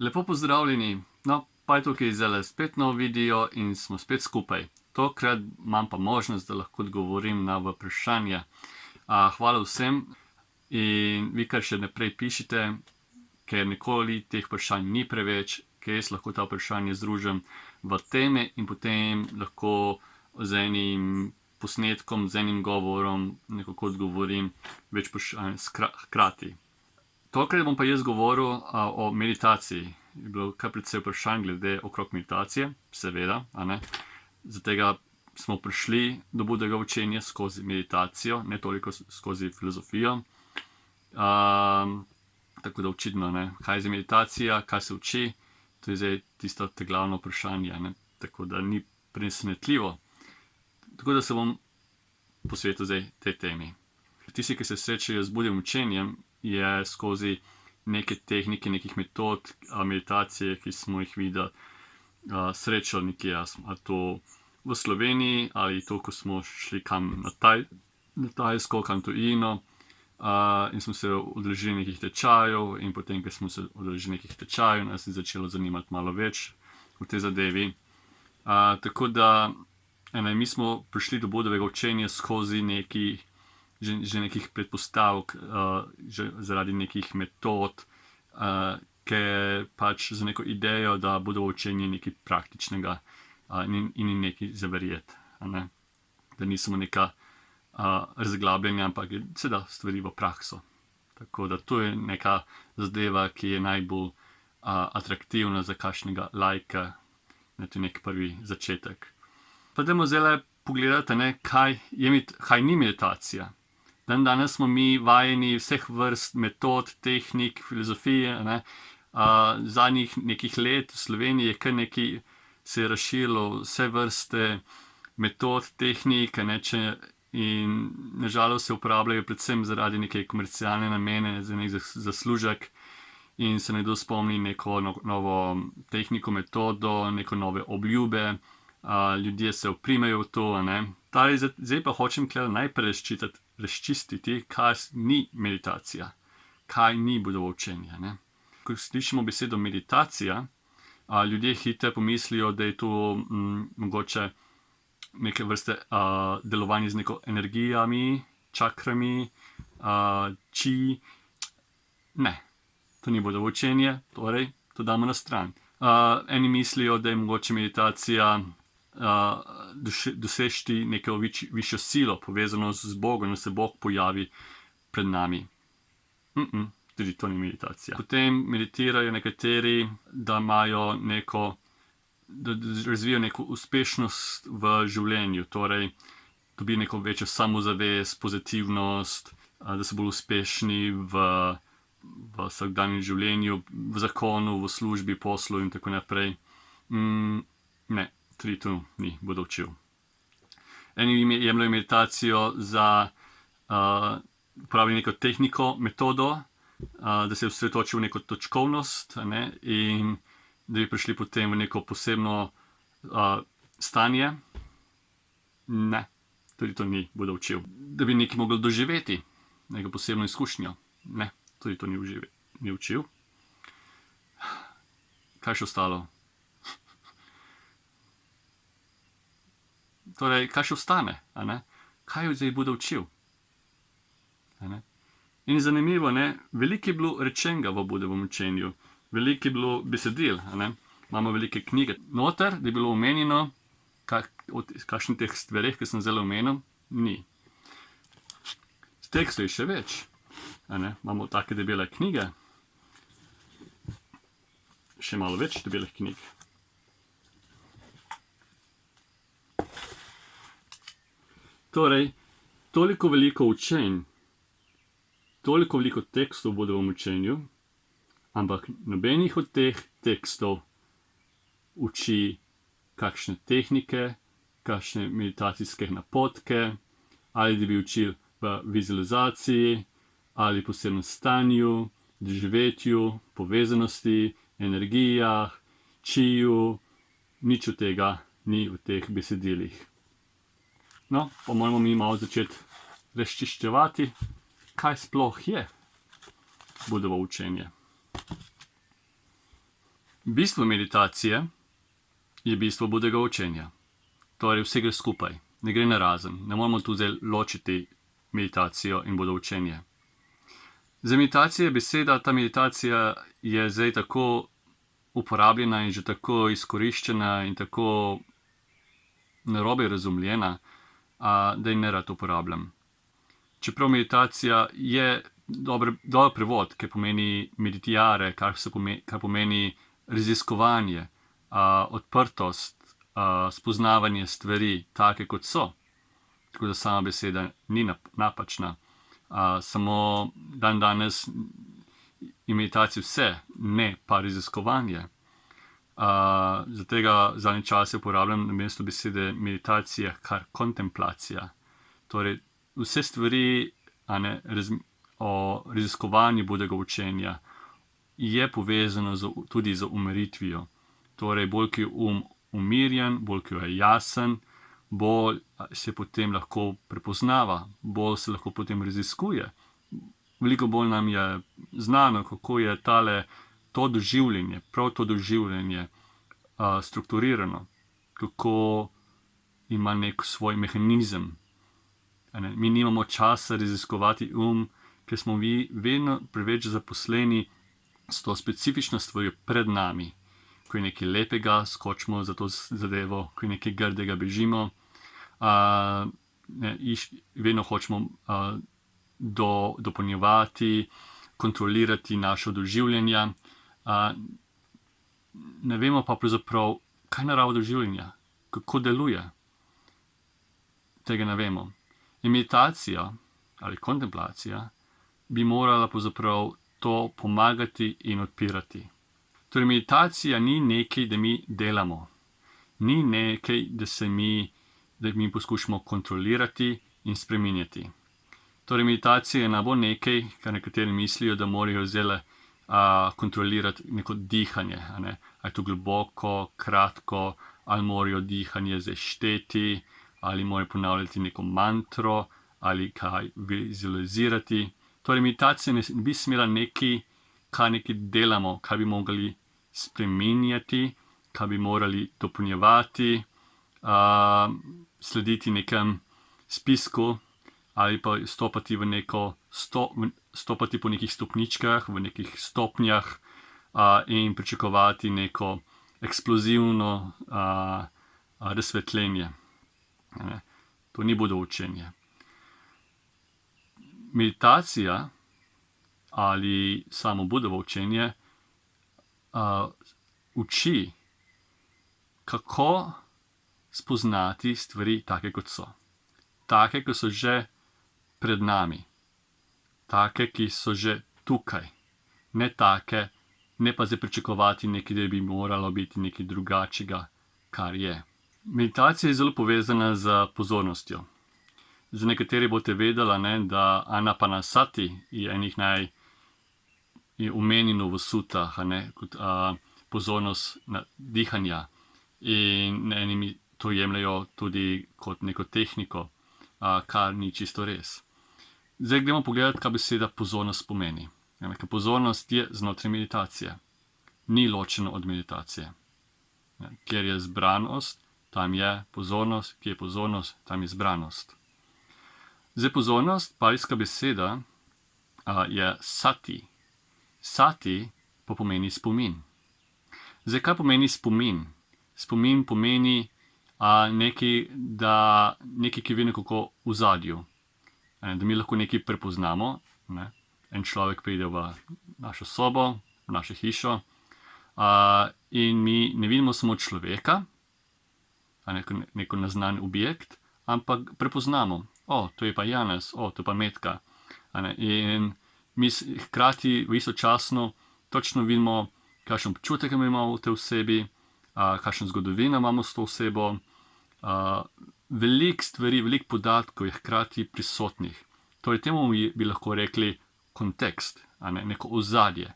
Lepo pozdravljeni, no, pa je tukaj zdaj spet nov video in smo spet skupaj. Tokrat imam pa možnost, da lahko odgovorim na vprašanja. Hvala vsem in vi, kar še naprej pišete, ker nikoli teh vprašanj ni preveč, ker jaz lahko ta vprašanja združim v teme in potem lahko z enim posnetkom, z enim govorom nekako odgovorim več vprašanj hkrati. Tokrat bom pa jaz govoril o meditaciji. Je bilo kar precej vprašanj glede okrog meditacije, seveda, Zato smo prišli do Budovega učenja skozi meditacijo, ne toliko skozi filozofijo. Tako da očitno, kaj je meditacija, kaj se uči, to je zdaj tisto glavno vprašanje, tako da ni presenetljivo. Tako da se bom posvetil zdaj tej temi. Tisti, ki se srečajo z Budovim učenjem, je skozi neke tehnike, nekih metod meditacije, ki smo jih videli, srečali nekje, ali to v Sloveniji, ali to, ko smo šli kam na Tajsko, kam tujino, in smo se udeležili nekih tečajev, in potem, ko smo se udeležili nekih tečajev, nas je začelo zanimati malo več v tej zadevi. Tako da, mi smo prišli do Budovega učenja skozi že nekih predpostavk, zaradi nekih metod, ker pač za neko idejo, da Budovo učenje nekaj praktičnega in nekaj za verjeti. Da ni samo neka razglabljanja, ampak se da stvari v prakso. Tako da to je neka zadeva, ki je najbolj atraktivna za kakšnega laika, to je nek prvi začetek. Pa dajmo zdaj pogledati, kaj ni meditacija. Danes smo mi vajeni vseh vrst metod, tehnik, filozofije. Zadnjih nekih let v Sloveniji je kar nekaj se je razširilo vse vrste metod, tehnik, in nažalost se uporabljajo predvsem zaradi neke komercialne namene, za nek zaslužek, in se nekdo spomni neko novo tehniko, metodo, neko nove obljube, ljudje se oprimejo v to. Zdaj pa hočem najprej razčistiti, kaj ni meditacija, kaj ni Budovo učenje. Ko slišimo besedo meditacija, ljudje hitro pomislijo, da je to mogoče neke vrste delovanje z neko energijami, čakrami, či. Ne, to ni Budovo učenje, torej to damo na stran. Eni mislijo, da je mogoče meditacija doseči neko višjo silo, povezano z Bogom, da se Bog pojavi pred nami. Tudi to ni meditacija. Potem meditirajo nekateri, da razvijajo neko uspešnost v življenju, torej dobijo neko večjo samozavest, pozitivnost, da so bolj uspešni v vsakdanjem življenju, v zakonu, v službi, poslu in tako naprej. Ne, tudi to ni Buda učil. Eni jemljajo meditacijo za uporabljanje neko tehniko, metodo, da se osredotočijo v neko točkovnost, in da bi prišli potem v neko posebno stanje. Ne, tudi to ni Buda učil. Da bi nekaj mogli doživeti, neko posebno izkušnjo. Ne, tudi to ni učil. Kaj še ostalo? Torej, kaj še ostane? Kaj je zdaj Buda učil? In zanimivo, veliko je bilo rečenega v Budovem učenju. Veliko je bilo besedil. Imamo velike knjige. Noter, da je bilo omenjeno, od kakšnih teh stvareh, ki sem zdaj omenil, ni. Tekstov je še več. Imamo take debele knjige. Še malo več debelih knjig. Torej, toliko veliko učenj, toliko veliko tekstov v Budovem učenju, ampak nobenih od teh tekstov uči kakšne tehnike, kakšne meditacijske napotke, ali da bi učil v vizualizaciji, ali posebnem stanju, doživetju, povezanosti, energijah, čiju. Nič od tega ni v teh besedilih. No, pa moramo mi malo začeti razčiščevati, kaj sploh je Budovo učenje. Bistvo meditacije je bistvo budega učenja. Torej vse gre skupaj, ne gre narazen. Ne moramo tu zdaj ločiti meditacijo in budo učenje. Za meditacijo je beseda, ta meditacija je zdaj tako uporabljena in že tako izkoriščena in tako narobe razumljena, da je nerad uporabljam. Čeprav meditacija je dober prevod, ki pomeni meditare, kar pomeni raziskovanje, odprtost, spoznavanje stvari, take kot so. Tako da sama beseda ni napačna. Samo danes je meditacija vse, ne pa raziskovanje. Zato zadnje čase uporabljam namesto besede meditacija kar kontemplacija. Torej vse stvari o raziskovanju budega učenja je povezano tudi z umiritvijo. Torej bolj ko je umirjen, bolj ko je jasen, bolj se potem lahko prepoznava, bolj se lahko potem raziskuje. Veliko bolj nam je znano, kako je to doživljanje, prav to doživljanje strukturirano, kako ima nek svoj mehanizem. Mi nimamo časa raziskovati ker smo vedno preveč zaposleni s to specifično stvarjo pred nami. Ko je nekaj lepega, skočimo za to zadevo, ko je nekaj grdega, bežimo. Vedno hočemo dopolnjevati, kontrolirati naše doživljanja. Ne vemo pa pravzaprav, kaj je narava doživljanja, kako deluje. Tega ne vemo. In meditacija ali kontemplacija bi morala pravzaprav to pomagati in odpirati. Torej meditacija ni nekaj, da mi delamo. Ni nekaj, da mi poskušamo kontrolirati in spreminjati. Torej meditacija ne bo nekaj, kar nekateri mislijo, da morajo zdaj kontrolirati neko dihanje. Ali je to globoko, kratko, ali morajo dihanje zdaj šteti, ali morajo ponavljati neko mantro, ali kaj vizualizirati. Torej meditacija ne bi smela nekaj, kaj nekaj delamo, kaj bi mogli spreminjati, kaj bi morali dopolnjevati, slediti nekem spisku ali pa stopati po nekih stopničkah, v nekih stopnjah in pričakovati neko eksplozivno razsvetljenje. To ni budo učenje. Meditacija ali samo budovo učenje uči, kako spoznati stvari take, kot so. Take, ki so že pred nami. Take, ki so že tukaj. Ne take, ne pa zdaj pričakovati nekaj, da bi moralo biti nekaj drugačnega, kar je. Meditacija je zelo povezana z pozornostjo. Za nekateri boste vedeli, da anapanasati je enih je omenjeno v sutah, kot pozornost na dihanja. In enimi to jemljajo tudi kot neko tehniko, kar ni čisto res. Zdaj gremo pogledati, kaj beseda pozornost pomeni. Ker pozornost je znotraj meditacije. Ni ločeno od meditacije. Kjer je zbranost, tam je pozornost, kjer je pozornost, tam je zbranost. Zdaj pozornost, palijska beseda, je sati. Sati pa pomeni spomin. Zdaj, kaj pomeni spomin? Spomin pomeni nekaj, ki je nekako v zadju. Da mi lahko nekaj prepoznamo. En človek pride v našo sobo, v našo hišo in mi ne vidimo samo človeka, neko naznan objekt, ampak prepoznamo. To je pa Janez, to je pa Metka. In mi hkrati istočasno točno vidimo, kakšen občutek imamo v tej osebi, kakšno zgodovino imamo s to osebo. Veliko stvari, veliko podatkov je hkrati prisotnih. Torej temu bi lahko rekli kontekst, neko ozadje.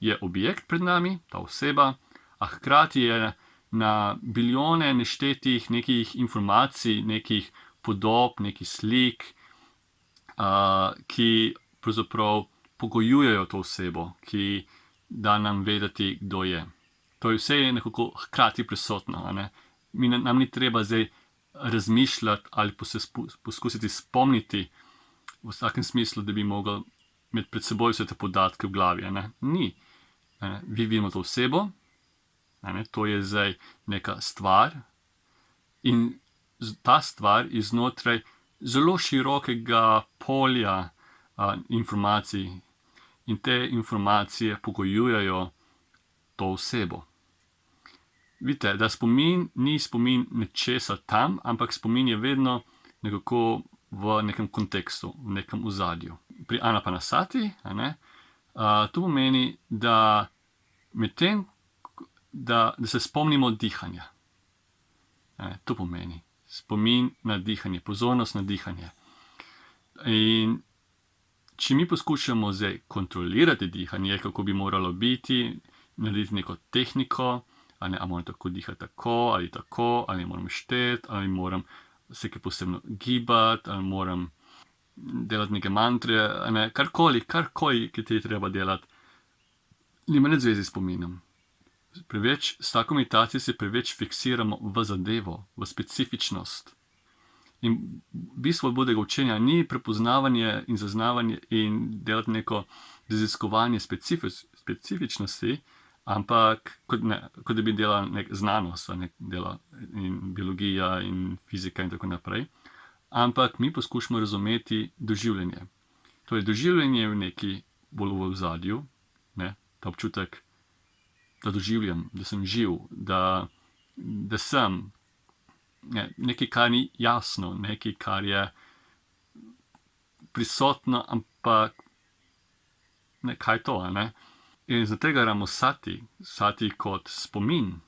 Je objekt pred nami, ta oseba, a hkrati je na bilijone neštetih nekih informacij, nekih podob, nekih slik, ki pravzaprav pogojujejo to osebo, ki da nam vedeti, kdo je. Torej vse je nekako hkrati prisotno. Nam ni treba zdaj razmišljati ali pa se poskusiti spomniti v vsakem smislu, da bi mogli imeti pred seboj vse te podatke v glavi. Ni. Vi vidimo to osebo, to je zdaj neka stvar in ta stvar je znotraj zelo širokega polja informacij in te informacije pogojujejo to osebo. Vidite, da spomin ni spomin nečesa tam, ampak spomin je vedno nekako v nekem kontekstu, v nekem ozadju. Pri anapanasati, to pomeni, da medtem, da se spomnimo dihanja. To pomeni spomin na dihanje, pozornost na dihanje. In če mi poskušamo zdaj kontrolirati dihanje, kako bi moralo biti, narediti neko tehniko, ali moram tako dihati tako, ali moram šteti, ali moram se kaj posebno gibati, ali moram delati neke mantre, karkoli, ki ti je treba delati, nima nič zvezi s spominom. S tako meditacijo se preveč fiksiramo v zadevo, v specifičnost. In bistvo budega učenja ni prepoznavanje in zaznavanje in delati neko raziskovanje specifičnosti, ampak kot da bi delali znanost, dela in biologija in fizika in tako naprej. Ampak mi poskušamo razumeti doživljanje. Torej, doživljanje je v neki bolj v ozadju, ta občutek, da doživljam, da sem živ, da sem nekaj, kar ni jasno, nekaj, kar je prisotno, ampak kaj to, In zaradi tega ramo sati kot spomin,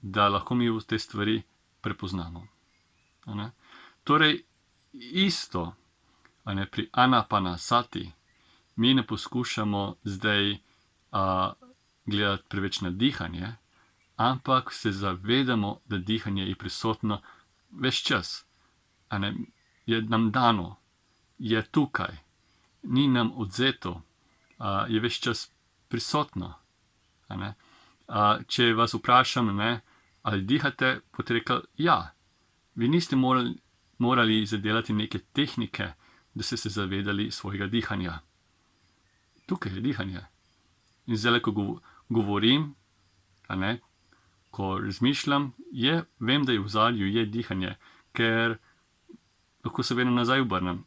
da lahko mi v te stvari prepoznamo. Torej, isto, pri anapanasati, mi ne poskušamo zdaj gledati preveč na dihanje, ampak se zavedamo, da dihanje je prisotno ves čas. Je nam dano, je tukaj, ni nam odvzeto, je ves čas prisotno. Če vas vprašam, ali dihate, boste rekli, ja. Vi niste morali zadelati neke tehnike, da ste se zavedali svojega dihanja. Tukaj je dihanje. In zdaj, ko govorim, ko razmišljam, vem, da je v zadju je dihanje, ker lahko se vedno nazaj obrnem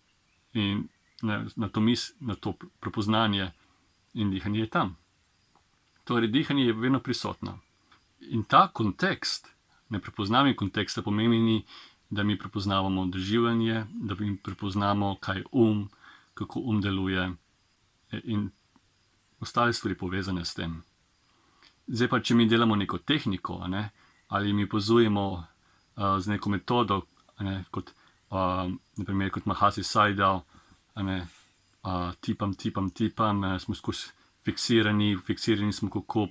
in na to prepoznanje in dihanje je tam. Torej, dihanje je vedno prisotno. In ta kontekst, neprepoznavanje konteksta pomeni, da mi prepoznavamo doživljanje, da mi prepoznamo, kaj je kako deluje in ostale stvari povezane s tem. Zdaj pa, če mi delamo neko tehniko, ali mi pozujemo z neko metodo, kot naprimer kot Mahasi Sayadaw, tipam, smo skozi fiksirani smo, kako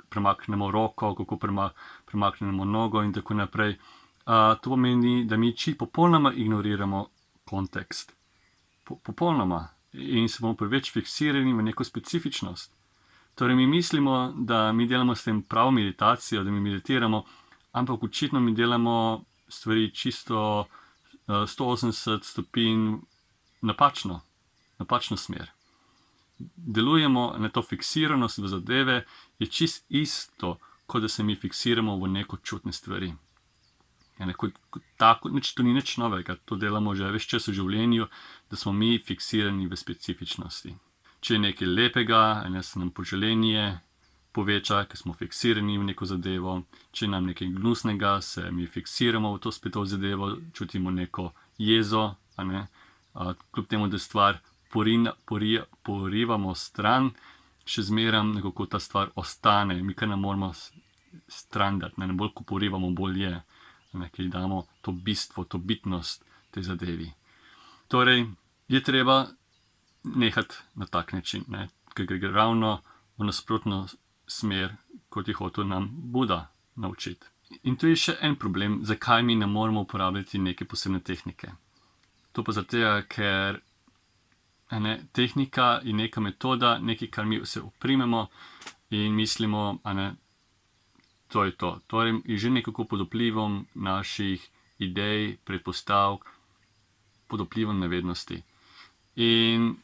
premaknemo roko, kako premaknemo nogo in tako naprej. To pomeni, da mi popolnoma ignoriramo kontekst. Popolnoma. In se bomo preveč fiksirani v neko specifičnost. Torej, mi mislimo, da mi delamo s tem pravo meditacijo, da mi meditiramo, ampak očitno mi delamo stvari čisto 180 stopinj napačno smer. Delujemo na to fiksiranost v zadeve, je čist isto, kot da se mi fiksiramo v neko čutne stvari. To ni nič novega, to delamo že ves čas v življenju, da smo mi fiksirani v specifičnosti. Če je nekaj lepega, se nam poželenje poveča, ker smo fiksirani v neko zadevo. Če je nam nekaj gnusnega, se mi fiksiramo v to spet zadevo, čutimo neko jezo, kljub temu, da stvar porivamo stran, še zmeram nekako ta stvar ostane, mi kar ne moramo stran dati, bolj ko porivamo, bolj je, ker damo to bistvo, to bitnost tej zadevi. Torej, je treba nehati na tak način, ker gre ravno v nasprotno smer, kot je hotel nam Buda naučiti. In tu je še en problem, zakaj mi ne moremo uporabljati neke posebne tehnike. To pa zato, ker tehnika je neka metoda, nekaj, kar mi se oprimemo in mislimo, to je to. Torej je že nekako pod vplivom naših idej, predpostavk, pod vplivom nevednosti. In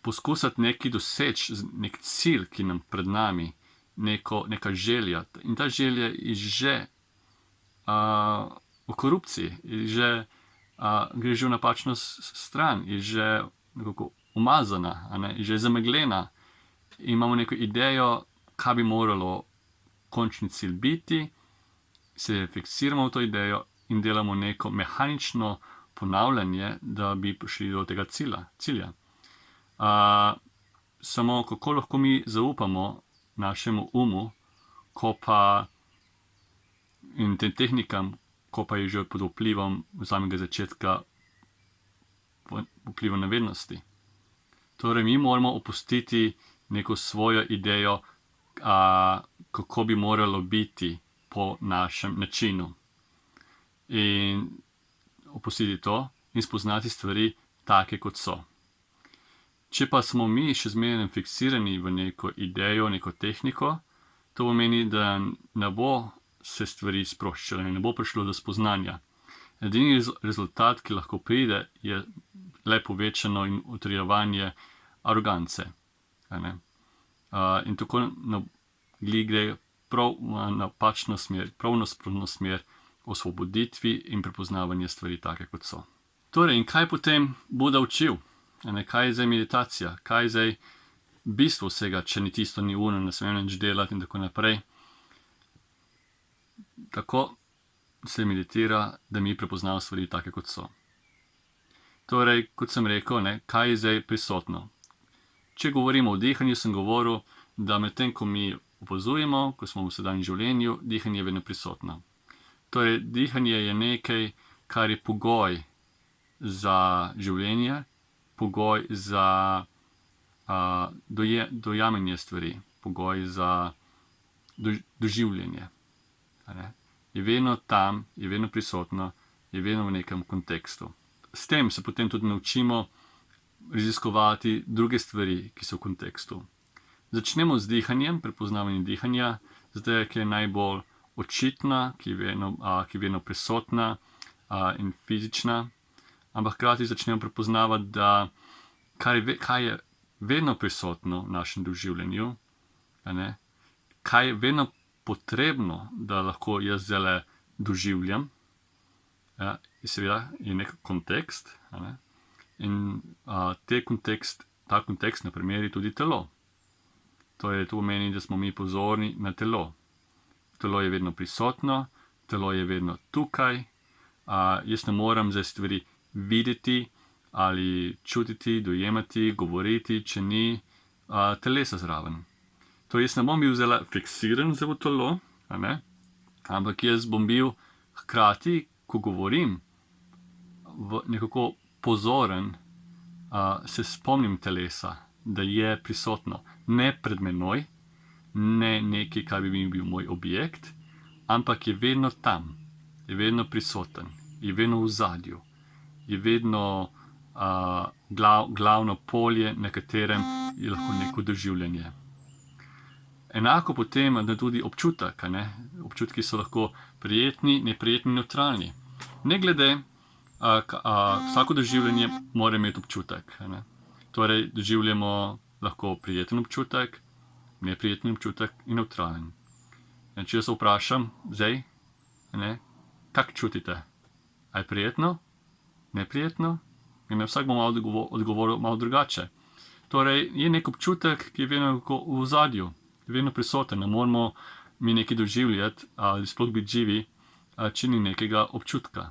poskusiti nekaj doseči, nek cilj, ki nam pred nami, neka želja. In ta želja je že v korupciji, gre že v napačno stran, je že nekako umazana, je že zamegljena. In imamo neko idejo, kaj bi moralo končni cilj biti, se fiksiramo v to idejo in delamo neko mehanično ponavljanje, da bi prišli do tega cilja. Samo kako lahko mi zaupamo našemu umu, in tem tehnikam, ko pa je že pod vplivom samega začetka vpliva nevednosti. Torej mi moramo opustiti neko svojo idejo, kako bi moralo biti po našem načinu. In opustiti to in spoznati stvari take, kot so. Če pa smo mi še zmeraj fiksirani v neko idejo, neko tehniko, to pomeni, da ne bo se stvari sproščale, ne bo prišlo do spoznanja. Edini rezultat, ki lahko pride, je le povečano in utrjevanje arogance. In tako gre prav v napačno smer, prav nasprotno smer osvoboditvi in prepoznavanje stvari take, kot so. Torej, in kaj potem Buda učil? Kaj je zdaj meditacija? Kaj je zdaj bistvo vsega, če ni tisto, ni ono, ne smem nič delati in tako naprej? Tako se meditira, da mi prepoznamo stvari take, kot so. Torej, kot sem rekel, kaj je zdaj prisotno? Če govorimo o dihanju, sem govoril, da medtem, ko mi opazujemo, ko smo v sedanjem življenju, dihanje je vedno prisotno. Torej, dihanje je nekaj, kar je pogoj za življenje, pogoj za dojamanje stvari, pogoj za doživljanje. Je vedno tam, je vedno prisotno, je vedno v nekem kontekstu. S tem se potem tudi naučimo raziskovati druge stvari, ki so v kontekstu. Začnemo z dihanjem, prepoznavanjem dihanja, zato ker je najbolj očitna, ki je vedno prisotna in fizična, ampak hkrati začnemo prepoznavati, da kaj je vedno prisotno v našem doživljanju, kaj je vedno potrebno, da lahko jaz zdaj doživljam, seveda je nek kontekst, in ta kontekst na primer je tudi telo. Torej, to pomeni, da smo mi pozorni na telo. Telo je vedno prisotno, telo je vedno tukaj, jaz ne moram zdaj stvari videti ali čutiti, dojemati, govoriti, če ni telesa zraven. Torej, jaz ne bom bil zdaj fiksiran za telo, ampak jaz bom bil hkrati, ko govorim, nekako pozoren, se spomnim telesa, da je prisotno. Ne pred menoj, ne nekaj, kar bi bil moj objekt, ampak je vedno tam, je vedno prisoten, je vedno v ozadju, je vedno glavno polje, na katerem je lahko neko doživljanje. Enako potem je tudi občutek. Občutki so lahko prijetni, neprijetni, nevtralni. Ne glede, vsako doživljanje mora imeti občutek. Torej, doživljamo lahko prijeten občutek, neprijeten občutek in nevtralen. Če se vprašam zdaj, kak čutite? A je prijetno? Neprijetno? In vsak bo malo odgovoril malo drugače. Torej, je nek občutek, ki je vedno v ozadju, vedno prisoten, ne moramo mi nekaj doživljati ali sploh biti živi, če ni nekega občutka.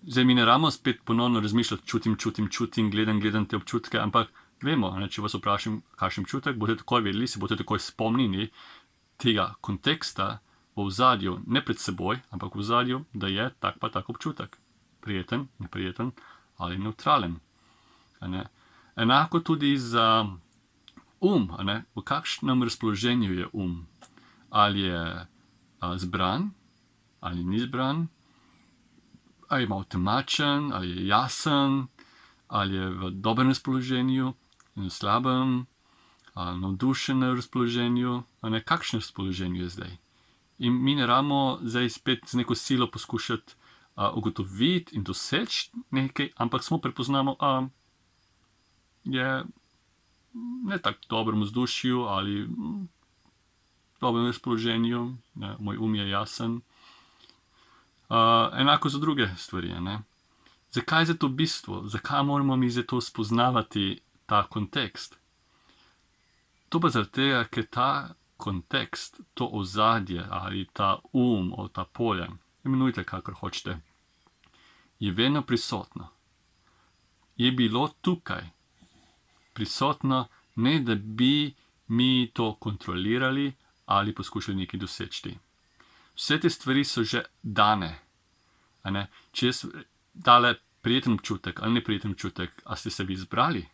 Zdaj mi ne rabimo spet ponovno razmišljati, čutim, gledam te občutke, ampak vemo, če vas vprašam, kakšen občutek, boste takoj vedeli, se boste takoj spomnili tega konteksta v ozadju, ne pred seboj, ampak v ozadju, da je tak pa tak občutek. Prijeten, neprijeten ali nevtralen. Enako tudi za v kakšnem razpoloženju je Ali je zbran, ali ni zbran, ali je malo temačen, ali je jasen, ali je v dobrem razpoloženju in slabem, navdušen v razpoloženju, kakšno razpoloženje je zdaj. In mi ne rabimo zdaj spet z neko silo poskušati ugotoviti in doseči nekaj, ampak samo prepoznamo, je ne tako dobrem vzdušju ali dobrem razpoloženju, moj je jasen. Enako za druge stvari. Zakaj je to bistvo? Zakaj moramo mi za to spoznavati ta kontekst? To pa zaradi tega, ker ta kontekst, to ozadje ali ta ta polje, imenujte kakor hočete, je vedno prisotno. Je bilo tukaj prisotno, ne da bi mi to kontrolirali ali poskušali nekaj doseči. Vse te stvari so že dane. Če jaz dale prijeten občutek ali neprijeten občutek, a ste se vi izbrali?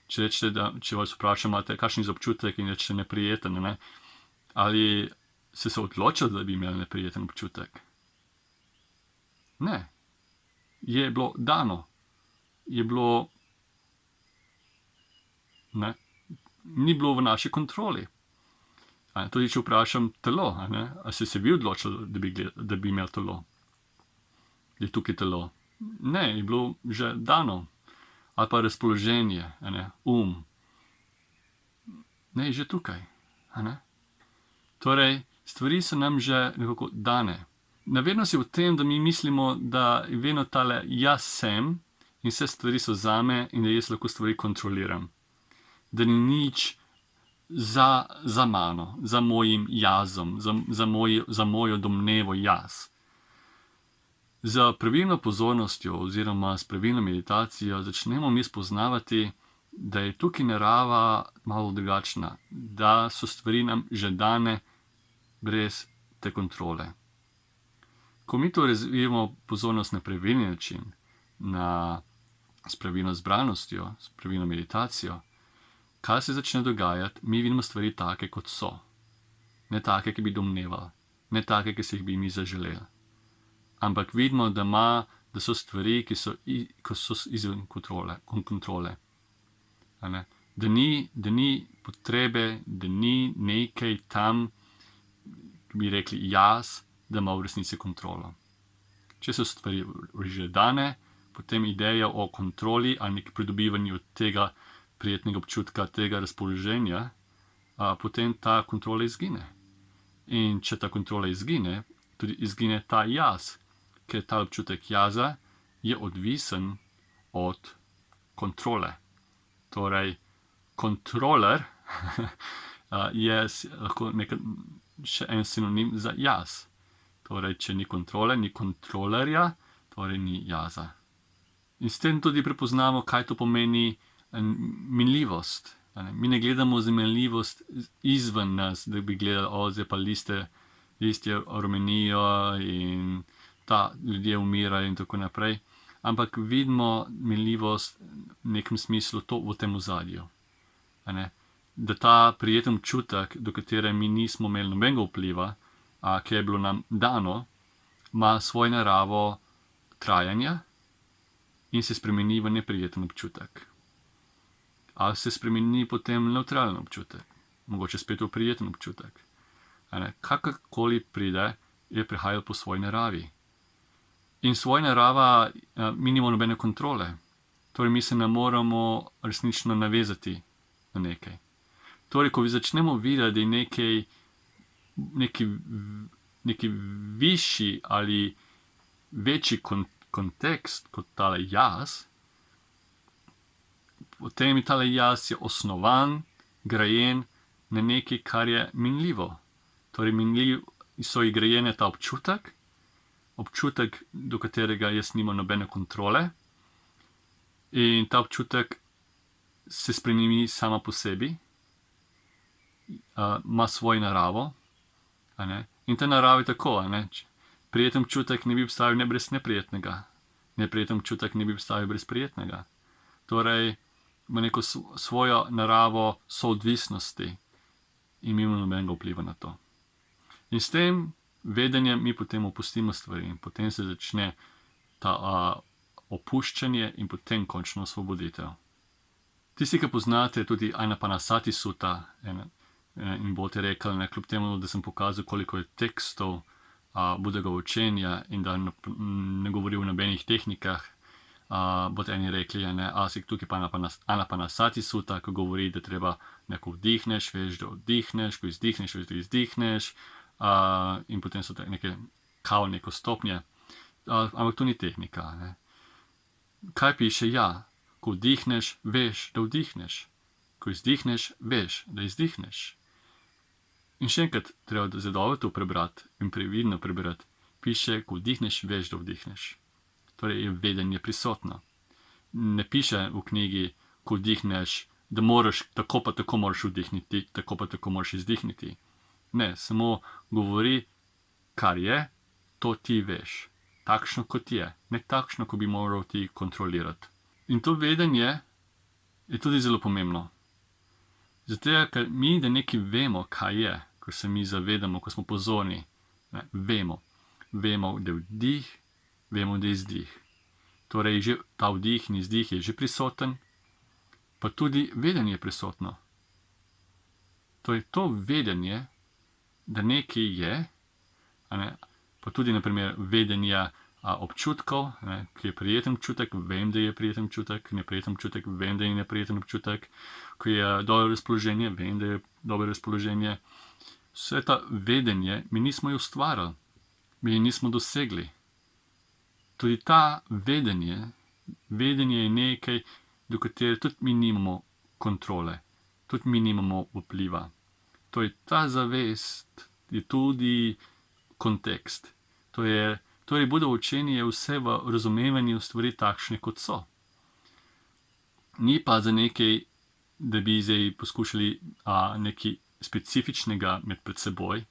Če rečete, če vas vprašam, imate kakšen občutek in rečete neprijeten, ali ste se odločili, da bi imeli neprijeten občutek? Ne. Je bilo dano. Je bilo, ni bilo v naši kontroli. Tudi če vprašam telo, a ste se vi odločili, da bi imel telo? Je tukaj telo? Ne, je bilo že dano. Ali pa razpoloženje, ne, je že tukaj. Torej, stvari so nam že nekako dane. Navednost je v tem, da mi mislimo, da je vedno tale jaz sem in vse stvari so zame in da jaz lahko stvari kontroliram. Da ni nič za mano, za mojim jazom, za mojo domnevo jaz. Z pravilno pozornostjo oziroma s pravilno meditacijo začnemo mi spoznavati, da je tukaj narava malo drugačna, da so stvari nam že dane brez te kontrole. Ko mi to razvijemo pozornost na pravilni način, s pravilno zbranostjo, s pravilno meditacijo, kaj se začne dogajati, mi vidimo stvari take, kot so. Ne take, ki bi domnevali, ne take, ki si jih bi mi zaželeli. Ampak vidimo, da so stvari, ki so izven kontrole. Da ni potrebe, da ni nekaj tam, bi rekli jaz, da ima v resnici kontrolo. Če so stvari že dane, potem ideja o kontroli ali nekem pridobivanju tega prijetnega občutka, tega razpoloženja, potem ta kontrola izgine. In če ta kontrola izgine, tudi izgine ta jaz, ker ta občutek jaza je odvisen od kontrole. Torej, kontroler je lahko še en sinonim za jaz. Torej, če ni kontrole, ni kontrolerja, torej ni jaza. In s tem tudi prepoznamo, kaj to pomeni minljivost. Mi ne gledamo za minljivost izven nas, da bi gledali, zdaj pa listje rumenijo in ljudje umirajo in tako naprej. Ampak vidimo minljivost v nekem smislu v tem ozadju. Da ta prijeten občutek, do katere mi nismo imeli nobenega vpliva, ki je bilo nam dano, ima svojo naravo trajanja in se spremeni v neprijeten občutek. Ali se spremeni potem v nevtralen občutek, mogoče spet v prijeten občutek. Kakorkoli pride, je prihajal po svoji naravi. In svoja narava, mi nimamo nobene kontrole. Torej, mi se ne moramo resnično navezati na nekaj. Torej, ko začnemo videti, da je neki višji ali večji kontekst kot tale jaz, potem je tale jaz osnovan, grajen na nekaj, kar je minljivo. Torej, so grajene ta občutek, do katerega jaz nimam nobene kontrole, in ta občutek se spremeni sama po sebi, ima svojo naravo, in ta narava je tako, prijeten občutek ne bi obstajal ne brez neprijetnega, neprijeten občutek ne bi obstajal brez prijetnega. Torej, ima neko svojo naravo soodvisnosti in mi imamo nobenega vpliva na to. In s tem vedenjem mi potem opustimo stvari in potem se začne ta opuščanje in potem končno osvoboditev. Tisti, ki poznate tudi Anapanasati Sutta, in boste rekli, ne, kljub temu, da sem pokazal, koliko je tekstov Budega učenja in da ne govori o nobenih tehnikah, boste eni rekli, si tukaj pa Anapanasati Sutta, ko govori, da treba neko vdihneš, veš, da vdihneš, ko izdihneš, veš, da izdihneš, in potem so neke neko stopnje, ampak to ni tehnika. Ne. Kaj piše? Ja, ko vdihneš, veš, da vdihneš, ko izdihneš, veš, da izdihneš. In še enkrat, treba zadovolj to prebrati in previdno prebrati. Piše, ko vdihneš, veš, da vdihneš. Torej je vedenje prisotno. Ne piše v knjigi, ko vdihneš, da moraš, tako pa tako moraš vdihniti, tako pa tako moraš izdihniti. Ne, samo govori, kar je, to ti veš. Takšno, kot je. Ne takšno, ko bi moral ti kontrolirati. In to vedenje je tudi zelo pomembno. Zato, ker mi, da nekaj vemo, kaj je, ko se mi zavedamo, ko smo pozorni, ne, vemo, da je vdih, vemo, da je izdih. Torej, že ta vdih in izdih je že prisoten, pa tudi vedenje je prisotno. Torej, to vedenje, da nekaj je, pa tudi, naprimer, vedenje občutkov, ki je prijeten občutek, vem, da je prijeten občutek, neprijeten občutek, vem, da je neprijeten občutek, ko je dobro razpoloženje, vem, da je dobro razpoloženje. Vse ta vedenje mi nismo jo ustvarili, mi jo nismo dosegli. Tudi ta vedenje je nekaj, do katere tudi mi nimamo kontrole, tudi mi nimamo vpliva. Torej, ta zavest je tudi kontekst. Torej, Budovo učenje je vse v razumevanju stvari takšne, kot so. Ni pa za nekaj, da bi zdaj poskušali nekaj specifičnega imeti pred seboj,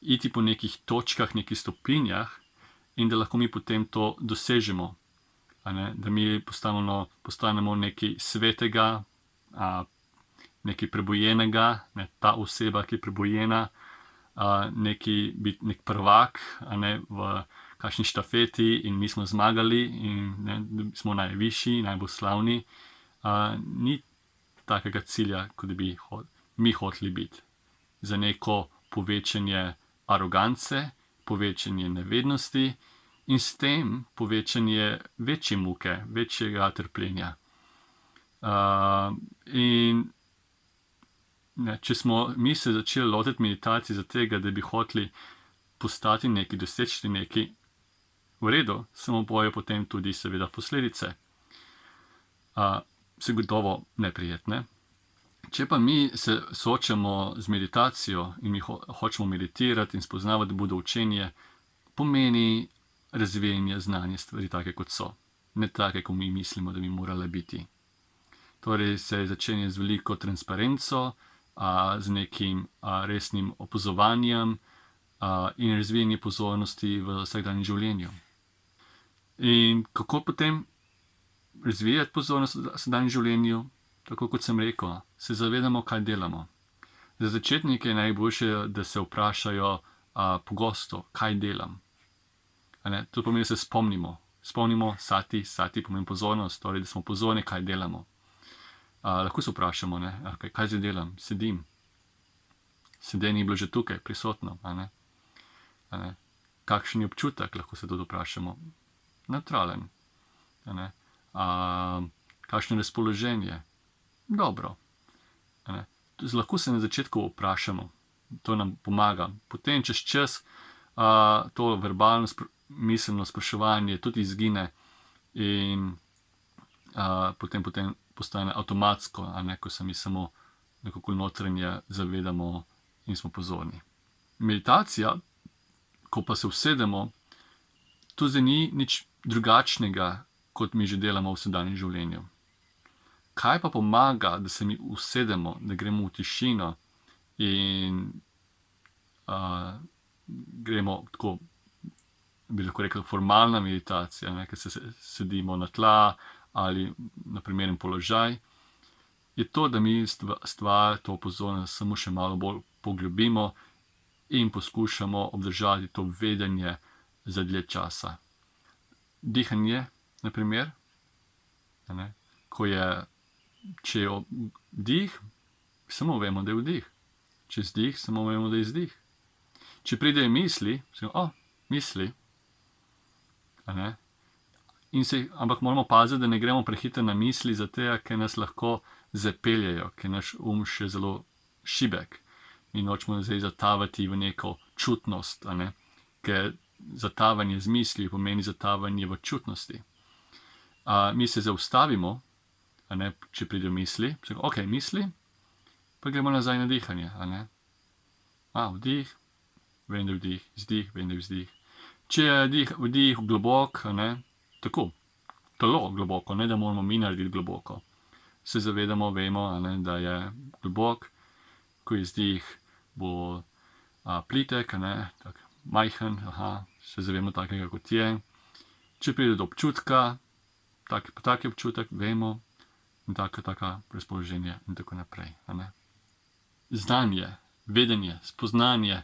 iti po nekih točkah, nekih stopinjah in da lahko mi potem to dosežemo. Da mi postanemo nekaj svetega, nekaj prebojenega, ta oseba, ki je prebojena, nek prvak, v kakšni štafeti in mi smo zmagali in smo najvišji, najbolj slavni. Ni takega cilja, kot bi mi hoteli biti. Za neko povečanje arogance, povečanje nevednosti in s tem povečanje večje muke, večjega trpljenja. Če smo mi se začeli lotiti meditacije za tega, da bi hoteli postati neki, doseči neki, v redu, samo bojo potem tudi seveda posledice. Se gotovo neprijetne. Če pa mi se soočamo z meditacijo in mi hočemo meditirati in spoznavati Budovo učenje, pomeni razvijanje znanja stvari take, kot so. Ne take, kot mi mislimo, da bi morale biti. Torej se začenja z veliko transparenco, z nekim resnim opazovanjem in razvijanje pozornosti v vsakdanjem življenju. In kako potem razvijati pozornost v vsakdanjem življenju? Tako kot sem rekel, se zavedamo, kaj delamo. Za začetnike je najboljše, da se vprašajo pogosto, kaj delam. To pomeni, da se spomnimo. Spomnimo, sati pomeni pozornost, torej, da smo pozorni, kaj delamo. Lahko se vprašamo, kaj zdaj delam, sedim. Sedenje je bilo že tukaj, prisotno. Kakšen je občutek, lahko se tudi vprašamo. Neutralen. Kakšno je razpoloženje? Dobro. Lahko se na začetku vprašamo. To nam pomaga. Potem čez čas to verbalno miselno spraševanje tudi izgine in potem postane avtomatsko, ko se mi samo nekako notranje zavedamo in smo pozorni. Meditacija, ko pa se usedemo, to zdaj ni nič drugačnega, kot mi že delamo v vsakdanjem življenju. Kaj pa pomaga, da se mi usedemo, da gremo v tišino in gremo tako, bi lahko rekel, formalna meditacija, ker se sedimo na tla ali na primeren položaj, je to, da mi stvar, to pozornost samo še malo bolj poglobimo in poskušamo obdržati to vedenje za dlje časa. Dihanje, na primer, ko je če je vdih, samo vemo, da je vdih. Če je zdih, samo vemo, da je zdih. Če pridejo misli, misli, ampak moramo paziti, da ne gremo prehitro na misli, zato ker nas lahko zapeljejo, ker je naš še zelo šibek. Mi nočemo zdaj zatavati v neko čutnost, ker zatavanje z misli pomeni zatavanje v čutnosti. Mi se zaustavimo, če pridejo misli, misli, pa gremo nazaj na dihanje. Vdih, vem, da je vdih, zdih, vem, da je vzdih. Če je vdih globok, tako, telo globoko, ne da moramo mi narediti globoko. Se zavedamo, vemo, da je globok, ko je zdih, bo plitek, tak majhen, se zavemo takega, kot je. Če pride do občutka, tak je občutek, vemo, in taka razpoloženje in tako naprej. Znanje, vedenje, spoznanje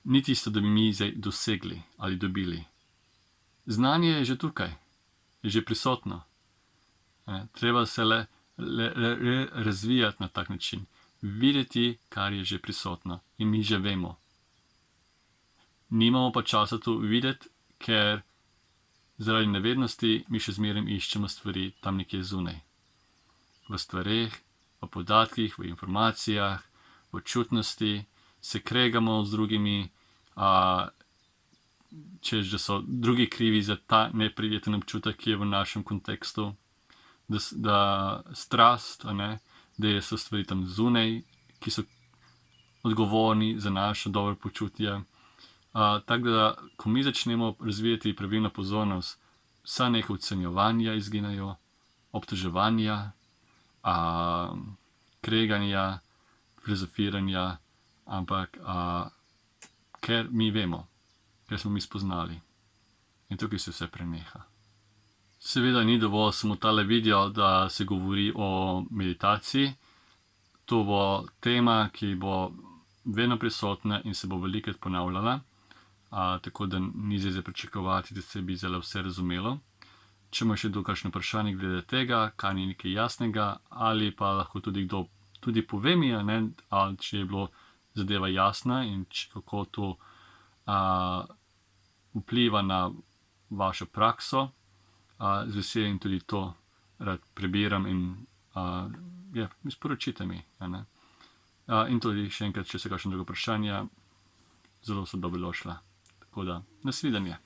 ni tisto, da bi mi zdaj dosegli ali dobili. Znanje je že tukaj, je že prisotno. Treba se le razvijati na tak način. Videti, kar je že prisotno in mi že vemo. Nimamo pa časa to videti, ker zaradi nevednosti mi še zmeraj iščemo stvari tam nekje zunaj. V stvareh, v podatkih, v informacijah, v čutnosti, se kregamo z drugimi, češ, da so drugi krivi za ta neprijeten občutek, ki je v našem kontekstu, da strast, da so stvari tam zunaj, ki so odgovorni za naše dobro počutje. Tako da, ko mi začnemo razvijati pravilno pozornost, vsa neka ocenjevanja izginejo, obtoževanja, kreganja, filozofiranja, ampak ker mi vemo, ker smo mi spoznali. In tukaj se vse preneha. Seveda ni dovolj samo tale video, da se govori o meditaciji. To bo tema, ki bo vedno prisotna in se bo velikokrat ponavljala. Tako da ni zdaj pričakovati, da se bi zelo vse razumelo. Če ima še kdo kakšno vprašanje glede tega, kaj ni nekaj jasnega, ali pa lahko tudi kdo tudi pove mi, če je bilo zadeva jasna in kako to vpliva na vašo prakso. Z veseljem tudi to rad prebiram in sporočite mi. In tudi še enkrat, če se kakšno drugo vprašanje, zelo so dobrodošla. Tako da, nasvidenje.